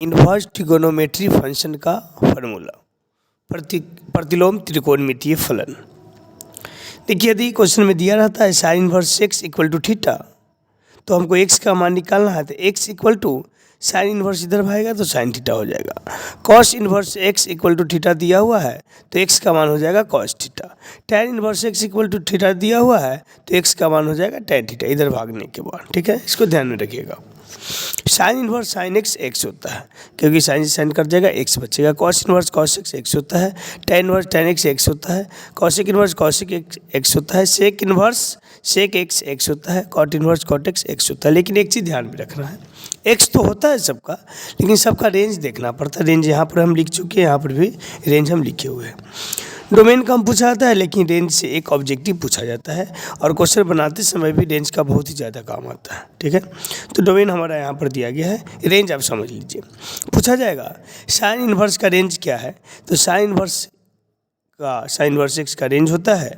Inverse trigonometry function का formula प्रतिलोम त्रिकोणमितीय फलन। देखिए यदि क्वेश्चन में दिया रहता है sine inverse x equal to theta, तो हमको एक्स का मान निकालना है। तो x equal to sine inverse इधर भाएगा तो साइन थीटा हो जाएगा। Cos inverse x equal to theta दिया हुआ है तो एक्स का मान हो जाएगा cos theta. Tan inverse x equal to theta दिया हुआ है तो एक्स का मान हो जाएगा टैन थीटा इधर भागने के बाद। ठीक है, इसको ध्यान में रखिएगा। साइन इन्वर्स साइन एक्स होता है क्योंकि साइन से साइन कट जाएगा, एक्स बचेगा। कॉस इन्वर्स कॉस एक्स होता है। टैन इन्वर्स टैन एक्स होता है। कॉसेक इन्वर्स कॉसेक एक्स होता है। सेक इन्वर्स सेक एक्स होता है। कॉट इन्वर्स कॉट एक्स होता है। लेकिन एक चीज़ ध्यान में रखना है, एक्स तो होता है सबका, लेकिन सबका रेंज देखना पड़ता है। रेंज यहाँ पर हम लिख चुके हैं, यहाँ पर भी रेंज हम लिखे हुए हैं। डोमेन कम पूछा जाता है लेकिन रेंज से एक ऑब्जेक्टिव पूछा जाता है और क्वेश्चन बनाते समय भी रेंज का बहुत ही ज़्यादा काम आता है। ठीक है, तो डोमेन हमारा यहाँ पर दिया गया है, रेंज आप समझ लीजिए। पूछा जाएगा साइन इन्वर्स का रेंज क्या है, तो साइन इन्वर्स एक्स का रेंज होता है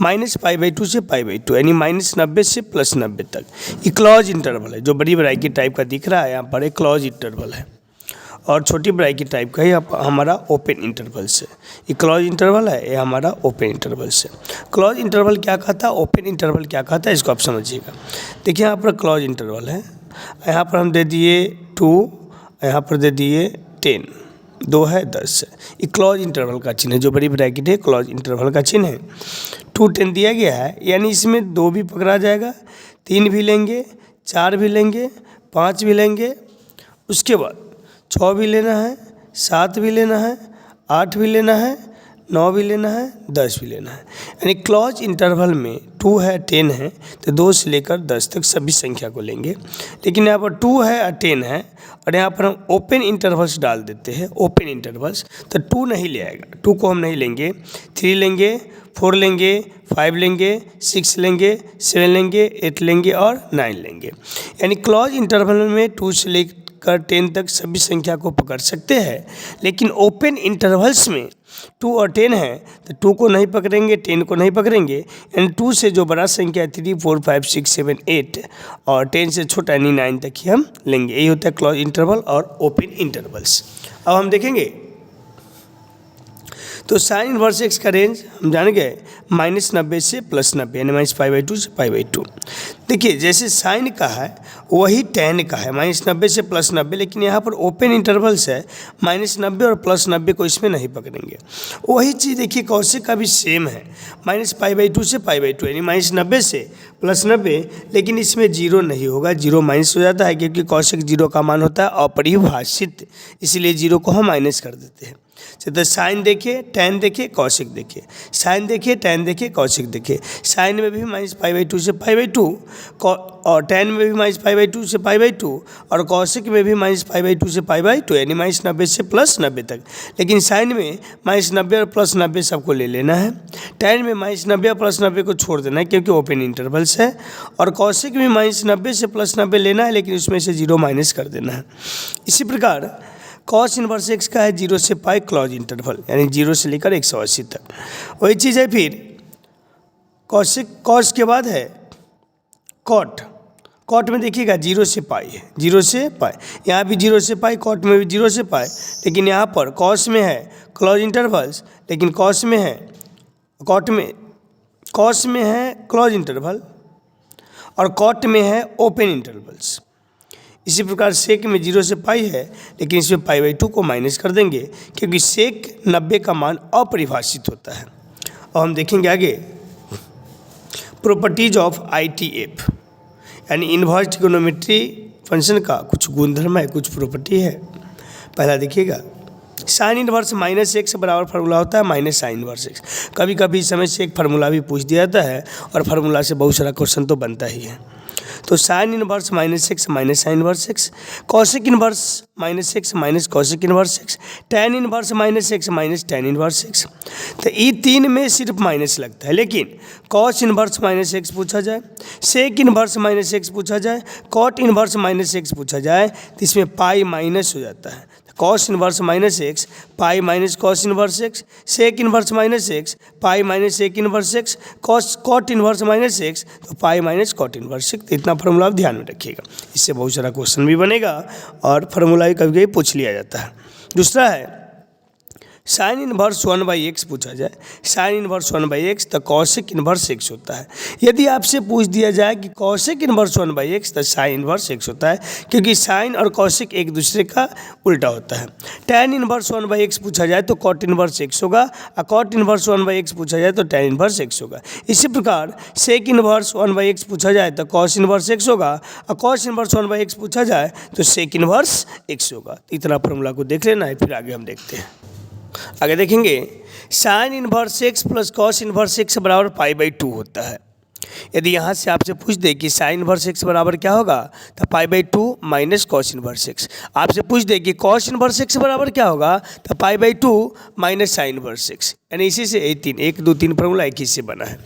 -π/2 से π/2, यानी -90 से +90 तक। ये क्लॉज इंटरवल है, जो बड़ी ब्रैकेट टाइप का दिख रहा है यहाँ पर एक क्लॉज इंटरवल है, और छोटी ब्रैकेट टाइप का ही हमारा ओपन इंटरवल से। ये क्लॉज इंटरवल है, ये हमारा ओपन इंटरवल से। क्लॉज इंटरवल क्या कहता है, ओपन इंटरवल क्या कहता है, इसको आप समझिएगा। देखिए यहाँ पर क्लॉज इंटरवल है, यहाँ पर हम दे दिए 2, यहाँ पर दे दिए 10, 2 है 10 है। ये क्लॉज इंटरवल का चिन्ह है, जो बड़ी ब्रैकेट है क्लॉज इंटरवल का चिन्ह है। 2 10 दिया गया है, यानी इसमें 2 भी पकड़ा जाएगा, 3 भी लेंगे, 4 भी लेंगे, 5 भी लेंगे, उसके बाद 6 भी लेना है, 7 भी लेना है, 8 भी लेना है, 9 भी लेना है, 10 भी लेना है। यानी क्लॉज इंटरवल में 2 है 10 है तो 2 से लेकर 10 तक सभी संख्या को लेंगे। लेकिन यहाँ पर 2 है और 10 है और यहाँ पर हम ओपन इंटरवल्स डाल देते हैं, ओपन इंटरवल्स, तो 2 नहीं ले आएगा। 2 को हम नहीं लेंगे, 3 लेंगे, 4 लेंगे, 5 लेंगे, 6 लेंगे, 7 लेंगे, 8 लेंगे और 9 लेंगे। यानी क्लॉज इंटरवल में 2 से लेकर 10 तक सभी संख्या को पकड़ सकते हैं। लेकिन ओपन इंटरवल्स में 2 और 10 है तो 2 को नहीं पकड़ेंगे, 10 को नहीं पकड़ेंगे। यानी 2 से जो बड़ा संख्या है 3 4 5 6 7 8 और 10 से छोटा यानी 9 तक ही हम लेंगे। यही होता है क्लॉज इंटरवल और ओपन इंटरवल्स। अब हम देखेंगे तो साइन इन्वर्स एक्स का रेंज हम जान गए -90 से +90, यानी -π/2 से π/2। देखिए जैसे साइन का है वही टैन का है, -90 से +90, लेकिन यहाँ पर ओपन इंटरवल्स है, -90 और +90 को इसमें नहीं पकड़ेंगे। वही चीज़ देखिए कॉसेक का भी सेम है, -π/2 से π/2, यानी -90 से +90, लेकिन इसमें 0 नहीं होगा, 0 माइनस हो जाता है क्योंकि कॉसेक 0 का मान होता है अपरिभाषित, इसीलिए 0 को हम माइनस कर देते हैं। तो साइन देखिए, टैन देखिए, कॉसेक देखिए, साइन देखिए, टैन देखिए, कॉसेक देखिए। साइन में भी -π/2 से π/2 और टैन में भी -π/2 से π/2 और कॉसेक में भी -π/2 से π/2, यानी -90 से +90 तक। लेकिन साइन में -90 और +90 सबको ले लेना है, टैन में -90 और +90 को छोड़ देना है क्योंकि ओपन इंटरवल्स है, और कॉसेक में -90 से +90 लेना है लेकिन उसमें से 0 माइनस कर देना है। इसी प्रकार कॉस इन्वर्स एक्स का है 0 से पाई क्लॉज इंटरवल, यानी 0 से लेकर 180 तक। वही चीज़ है फिर कॉसेक, कॉस के बाद है कॉट। कॉट में देखिएगा 0 से पाई है, 0 से पाई, यहाँ भी 0 से पाई, कॉट में भी 0 से पाई। लेकिन यहाँ पर कॉस में है क्लॉज इंटरवल्स, लेकिन कॉस में है कॉस में है क्लॉज इंटरवल और कॉट में है ओपन इंटरवल्स। इसी प्रकार सेक में 0 से पाई है, लेकिन इसमें π/2 को माइनस कर देंगे क्योंकि सेक 90 का मान अपरिभाषित होता है। और हम देखेंगे आगे प्रॉपर्टीज ऑफ ITF, यानी इन्वर्स ट्रिगोनोमेट्री फंक्शन का कुछ गुणधर्म है, कुछ प्रॉपर्टी है। पहला देखिएगा साइन इन्वर्स -x बराबर फार्मूला होता है -sin इन्वर्स x। कभी कभी इस समय से एक फार्मूला भी पूछ दिया जाता है और फार्मूला से बहुत सारा क्वेश्चन तो बनता ही है। तो sign inverse -x -sin inverse x, cosec inverse -x -cosec inverse x, tan inverse -x -tan inverse x। तो ये 3 में सिर्फ माइनस लगता है, लेकिन कॉस इन्वर्स -x पूछा जाए, सेक इन्वर्स -x पूछा जाए, कॉट इन्वर्स -x पूछा जाए तो इसमें पाई माइनस हो जाता है। Cos inverse -x pi minus cos inverse x, sec inverse -x pi minus sec inverse x, cot inverse -x तो pi minus cot inverse x। तो इतना फार्मूला आप ध्यान में रखिएगा, इससे बहुत सारा क्वेश्चन भी बनेगा और फार्मूला भी कभी कभी पूछ लिया जाता है। दूसरा है साइन इनवर्स 1/x पूछा जाए, साइन इनवर्स 1/x तो कॉसेक इनवर्स x होता है। यदि आपसे पूछ दिया जाए कि कॉसेक इनवर्स 1/x तो साइन इनवर्स x होता है, क्योंकि साइन और कॉसेक एक दूसरे का उल्टा होता है। टैन इनवर्स 1/x पूछा जाए तो कॉट इनवर्स x होगा, और कॉट इनवर्स 1/x पूछा जाए तो टैन इनवर्स x होगा। इसी प्रकार सेक इनवर्स 1/x पूछा जाए तो कॉस इनवर्स x होगा, और कॉस इनवर्स 1/x पूछा जाए तो सेक इनवर्स x होगा। इतना फॉर्मूला को देख लेना है, फिर आगे हम देखते हैं। आगे देखेंगे sign inverse x plus cos inverse x बराबर π/2 होता है। यदि यहाँ से आपसे पूछ दे कि साइन इनवर्स x बराबर क्या होगा तो π/2 माइनस कॉस इनवर्स x। आपसे पूछ दे कि कॉस इनवर्स x बराबर क्या होगा तो π/2 माइनस साइन इनवर्स x, यानी इसी से 1 2 3 फॉर्मूला एक ही से बना है।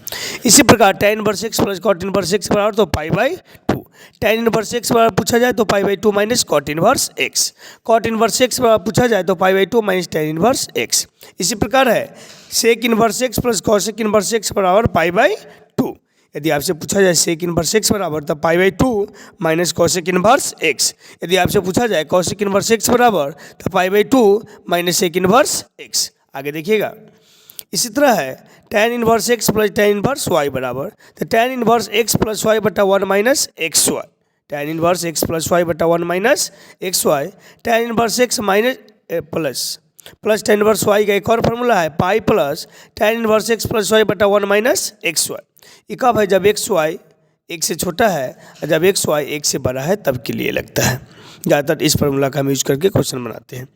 इसी प्रकार tan inverse x plus cot inverse x बराबर तो π/2, tan इनवर्स x बराबर पूछा जाए तो π/2 minus cot inverse x, cot inverse x बराबर पूछा जाए तो π/2 माइनस tan इनवर्स x। इसी प्रकार है sec inverse x plus cosec inverse x बराबर π/2। यदि आपसे पूछा जाए सेक इनवर्स x बराबर तो π/2 माइनस कॉसेक इनवर्स x। यदि आपसे पूछा जाए कॉसेक इनवर्स x बराबर तो π/2 माइनस सेक इनवर्स x। आगे देखिएगा इसी तरह है tan inverse x plus tan inverse y बराबर तो tan inverse x plus y बटा 1 minus x y, tan inverse x plus y बटा 1 minus x y, tan inverse x minus plus tan inverse y का एक और formula है pi plus tan inverse x plus y बटा 1 minus x Y. ये कब है जब एक्स वाई 1 से छोटा है और जब एक्स वाई 1 से बड़ा है तब के लिए लगता है। ज़्यादातर इस फार्मूला का हम यूज करके क्वेश्चन बनाते हैं।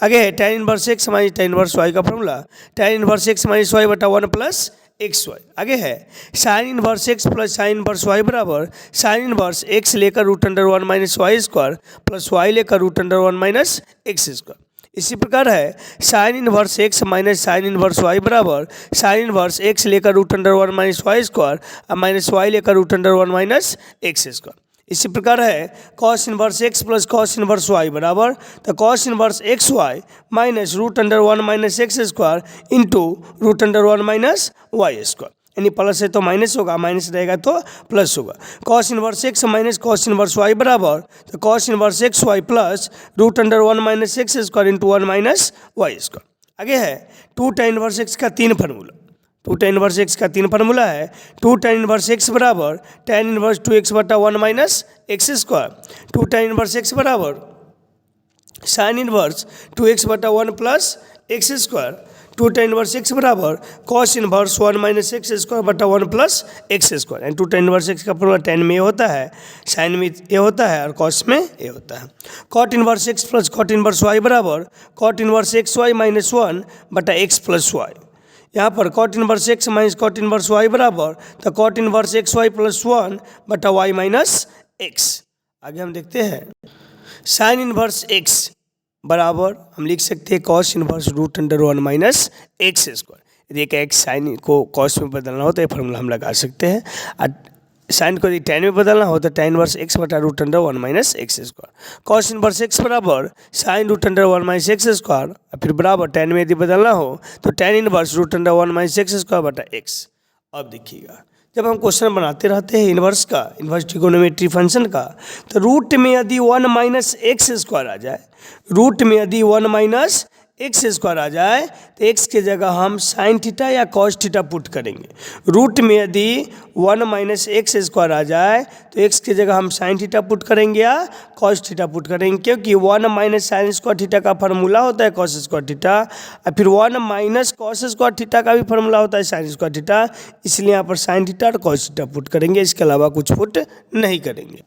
आगे है tan inverse x minus tan inverse y का formula tan inverse x minus y बटा 1 प्लस एक्स वाई। आगे है sine inverse x plus sine inverse y बराबर साइन इनवर्स x लेकर √1 minus y square plus y लेकर √1 minus x square. इसी प्रकार है sine inverse x minus sine inverse y बराबर साइन इनवर्स x लेकर √1 minus y square minus y लेकर √1 minus x square. इसी प्रकार है cos inverse x plus cos inverse y बराबर तो cos inverse x y minus √1 minus x square into √1 minus y square, यानी plus है तो माइनस होगा, माइनस रहेगा तो प्लस होगा। Cos inverse x minus cos inverse y बराबर तो cos inverse x y plus √1 minus x square into 1 minus y square. आगे है 2 tan इनवर्स x का 3 फार्मूला, 2 tan इनवर्स x का 3 फार्मूला है 2 tan इनवर्स x बराबर tan inverse 2x बटा 1 minus x square, 2 tan inverse x बराबर sine inverse 2x बटा 1 plus x square, 2 tan inverse x बराबर cos inverse 1 minus x square बटा 1 plus x square. And 2 tan inverse x का formula tan में ये होता है, साइन में ये होता है और कॉस में ये होता है। Cot inverse x plus cot inverse y बराबर cot inverse x y minus 1 बटा एक्स प्लस वाई। यहाँ पर cot inverse x minus cot inverse y बराबर तो cot inverse x y plus 1 बटा वाई माइनस एक्स। आगे हम देखते हैं साइन इनवर्स x बराबर हम लिख सकते हैं cos inverse √1 minus x square. यदि एक एक्स साइन को कॉस में बदलना हो तो ये फार्मूला हम लगा सकते हैं, और साइन को यदि tan में बदलना हो तो tan इनवर्स x बटा √1 minus x square. Cos inverse x बराबर साइन √1 माइनस एक्स स्क्वायर, फिर बराबर tan में यदि बदलना हो तो tan inverse √1 minus x square बटा x। अब देखिएगा जब हम क्वेश्चन बनाते रहते हैं इन्वर्स का, इन्वर्स ट्रिगोनोमेट्री फंक्शन का, तो रूट में यदि 1 माइनस एक्स स्क्वायर आ जाए, रूट में यदि 1 माइनस एक्स स्क्वायर आ जाए तो एक्स के जगह हम साइन थीटा या कॉस थीटा पुट करेंगे। रूट में यदि 1 माइनस एक्स स्क्वायर आ जाए तो एक्स की जगह हम साइन थीटा पुट करेंगे या कॉस थीटा पुट करेंगे, क्योंकि 1 माइनस साइन स्क्वायर थीटा का फार्मूला होता है कॉस स्क्वायर थीटा, और फिर 1 माइनस कॉस स्क्वायर थीटा का भी फार्मूला होता है साइन स्क्वायर थीटा। इसलिए यहाँ पर साइन थीटा और कॉस थीटा पुट करेंगे, इसके अलावा कुछ पुट नहीं करेंगे।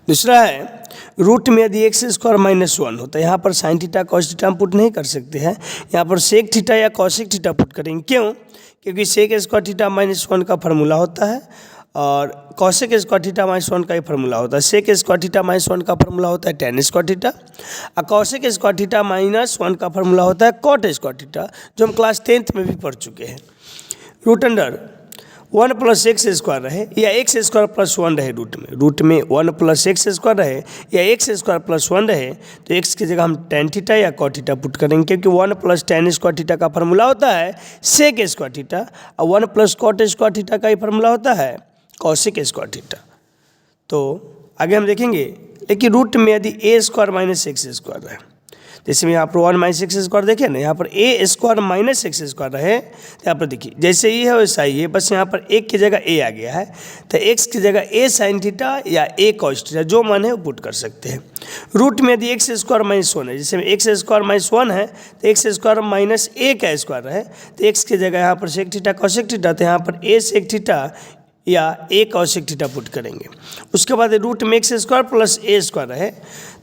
दूसरा है रूट में यदि एक्स स्क्वायर माइनस 1 होता है, यहाँ पर साइन थीटा कॉस थीटा हम पुट नहीं कर सकते हैं, यहाँ पर सेक थीटा या कॉसेक थीटा पुट करेंगे। क्यों? क्योंकि सेक स्क्वायर थीटा माइनस 1 का फार्मूला होता है और कॉसेक स्क्वायर थीटा माइनस 1 का ही फार्मूला होता है। सेक स्क्वायर थीटा माइनस 1 का फार्मूला होता है tan स्क्वायर थीटा, और कॉसेक स्क्वायर थीटा माइनस 1 का फार्मूला होता है कॉट स्क्वायर थीटा, जो हम क्लास 10th में भी पढ़ चुके हैं। Root under 1 plus x square रहे या एक्स स्क्वायर प्लस 1 रहे, रूट में 1 प्लस एक्स स्क्वायर रहे या एक्स स्क्वायर प्लस 1 रहे, तो एक्स की जगह हम tan थीटा या कॉट थीटा पुट करेंगे, क्योंकि 1 प्लस tan स्क्वायर थीटा का फार्मूला होता है सेक स्क्वायर थीटा, और 1 प्लस कॉट स्क्वायर थीटा का ही फार्मूला होता है कॉसेक स्क्वायर थीटा। तो आगे हम देखेंगे, लेकिन रूट में यदि ए स्क्वायर माइनस एक्स स्क्वायर है, जैसे में यहाँ पर 1 माइनस एक्स स्क्वायर देखे ना, यहाँ पर ए स्क्वायर माइनस एक्स स्क्वायर रहे, तो यहाँ पर देखिए जैसे ये है वैसा ही है, बस यहाँ पर एक की जगह ए आ गया है, तो एक्स की जगह ए साइन थीटा या ए कॉस थीटा जो मन है वो पुट कर सकते हैं। रूट में यदि एक्स स्क्वायर माइनस 1 है, जैसे में एक्स स्क्वायर माइनस 1 है तो एक्स स्क्वायर माइनस ए का स्क्वायर है, तो एक्स की जगह यहाँ पर सेक थीटा कॉसेक थीटा, तो यहाँ पर ए सेक थीटा या ए कॉसेक थीटा पुट करेंगे। उसके बाद रूट में एक्स स्क्वायर प्लस ए स्क्वायर है,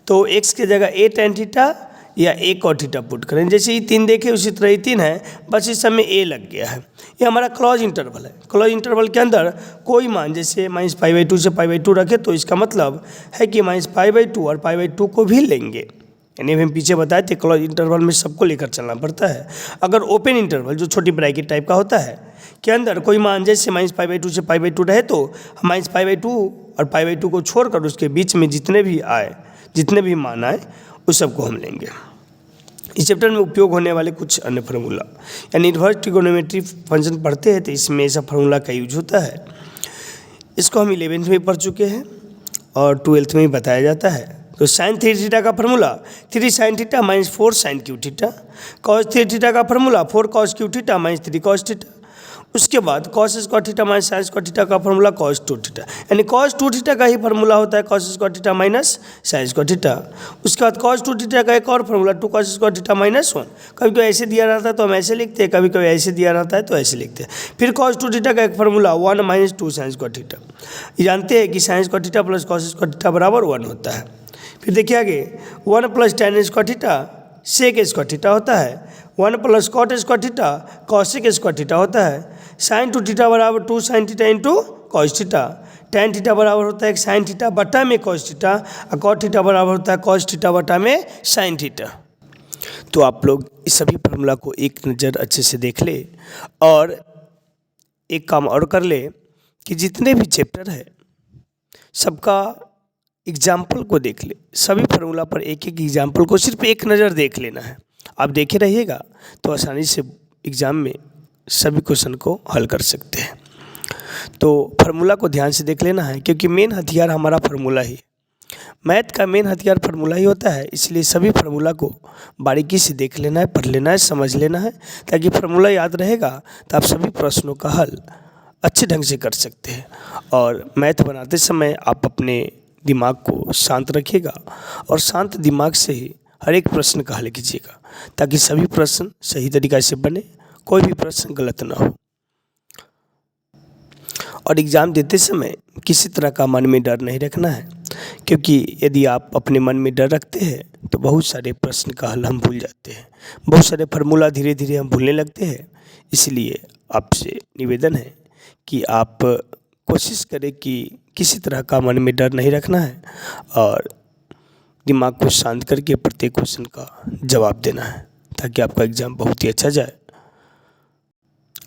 तो एक्स की जगह ए टेन थीटा या ए कॉट थीटा पुट करें। जैसे ये 3 देखे उसी तरह ये 3 है, बस इस समय ए लग गया है। ये हमारा क्लॉज इंटरवल है। क्लॉज इंटरवल के अंदर कोई मान जैसे -π/2 से π/2 रखे, तो इसका मतलब है कि -π/2 और π/2 को भी लेंगे। यानी हम पीछे बताए थे क्लॉज इंटरवल में सबको लेकर चलना पड़ता है। अगर ओपन इंटरवल जो छोटी ब्रैकेट टाइप का होता है के अंदर कोई मान जैसे -π/2 से π/2 रहे, तो -π/2 और π/2 को छोड़कर उसके बीच में जितने भी मान आए उस सबको हम लेंगे। इस चैप्टर में उपयोग होने वाले कुछ अन्य फार्मूला, यानी इन्वर्स ट्रिगोनोमेट्री फंक्शन पढ़ते हैं तो इसमें ऐसा फार्मूला का यूज होता है। इसको हम 11th में पढ़ चुके हैं और 12th में ही बताया जाता है। तो साइन 3 थीटा का formula 3 sine theta minus 4 sine cube theta, cos 3 theta का formula 4 cos cube theta minus 3 cos theta. उसके बाद cos square theta minus sine square theta का फार्मूला कॉस 2 थीटा, यानी कॉस 2 थीटा का ही फार्मूला होता है cos square theta minus sine square theta. उसके बाद कॉस 2 थीटा का एक और formula 2 cos square theta minus 1। कभी कभी ऐसे दिया रहता है तो हम ऐसे लिखते हैं, कभी कभी ऐसे दिया रहता है तो ऐसे लिखते हैं। फिर कॉस 2 थीटा का एक formula 1 minus 2 sine square theta. ये जानते हैं कि sine square theta plus cos square theta बराबर 1 होता है। फिर देखिए आगे 1 plus tan square theta sec square theta होता है, 1 plus cot square theta cosec square theta होता है, साइन 2 थीटा बराबर 2 sine theta into cos theta, tan theta बराबर होता है साइन थीटा बटा में कॉस थीटा, और कॉट थीटा बराबर होता है कॉस थीटा बटा में साइन थीटा। तो आप लोग इस सभी फार्मूला को एक नज़र अच्छे से देख ले और एक काम और कर ले कि जितने भी चैप्टर है सबका एग्जाम्पल को देख ले। सभी फार्मूला पर एक एक एग्जाम्पल को सिर्फ एक नज़र देख लेना है। आप देखे रहिएगा तो आसानी से एग्ज़ाम में सभी क्वेश्चन को हल कर सकते हैं। तो फार्मूला को ध्यान से देख लेना है, क्योंकि मेन हथियार हमारा फार्मूला ही, मैथ का मेन हथियार फार्मूला ही होता है। इसलिए सभी फार्मूला को बारीकी से देख लेना है, पढ़ लेना है, समझ लेना है, ताकि फार्मूला याद रहेगा तो आप सभी प्रश्नों का हल अच्छे ढंग से कर सकते हैं। और मैथ बनाते समय आप अपने दिमाग को शांत रखिएगा और शांत दिमाग से ही हर एक प्रश्न का हल कीजिएगा, ताकि सभी प्रश्न सही तरीक़ा से बने, कोई भी प्रश्न गलत ना हो। और एग्ज़ाम देते समय किसी तरह का मन में डर नहीं रखना है, क्योंकि यदि आप अपने मन में डर रखते हैं तो बहुत सारे प्रश्न का हल हम भूल जाते हैं, बहुत सारे फार्मूला धीरे धीरे हम भूलने लगते हैं। इसलिए आपसे निवेदन है कि आप कोशिश करें कि किसी तरह का मन में डर नहीं रखना है और दिमाग को शांत करके प्रत्येक क्वेश्चन का जवाब देना है, ताकि आपका एग्ज़ाम बहुत ही अच्छा जाए।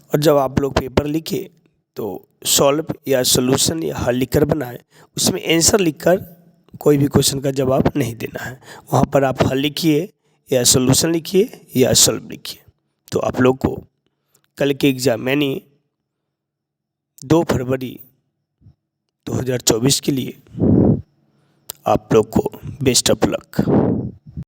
और जब आप लोग पेपर लिखे तो सॉल्व या सॉल्यूशन या हल लिखकर बनाए, उसमें आंसर लिखकर कोई भी क्वेश्चन का जवाब नहीं देना है। वहाँ पर आप हल लिखिए या सॉल्यूशन लिखिए या सॉल्व लिखिए। तो आप लोग को कल के एग्ज़ाम यानी 2 फरवरी 2024 के लिए आप लोग को बेस्ट ऑफ लक।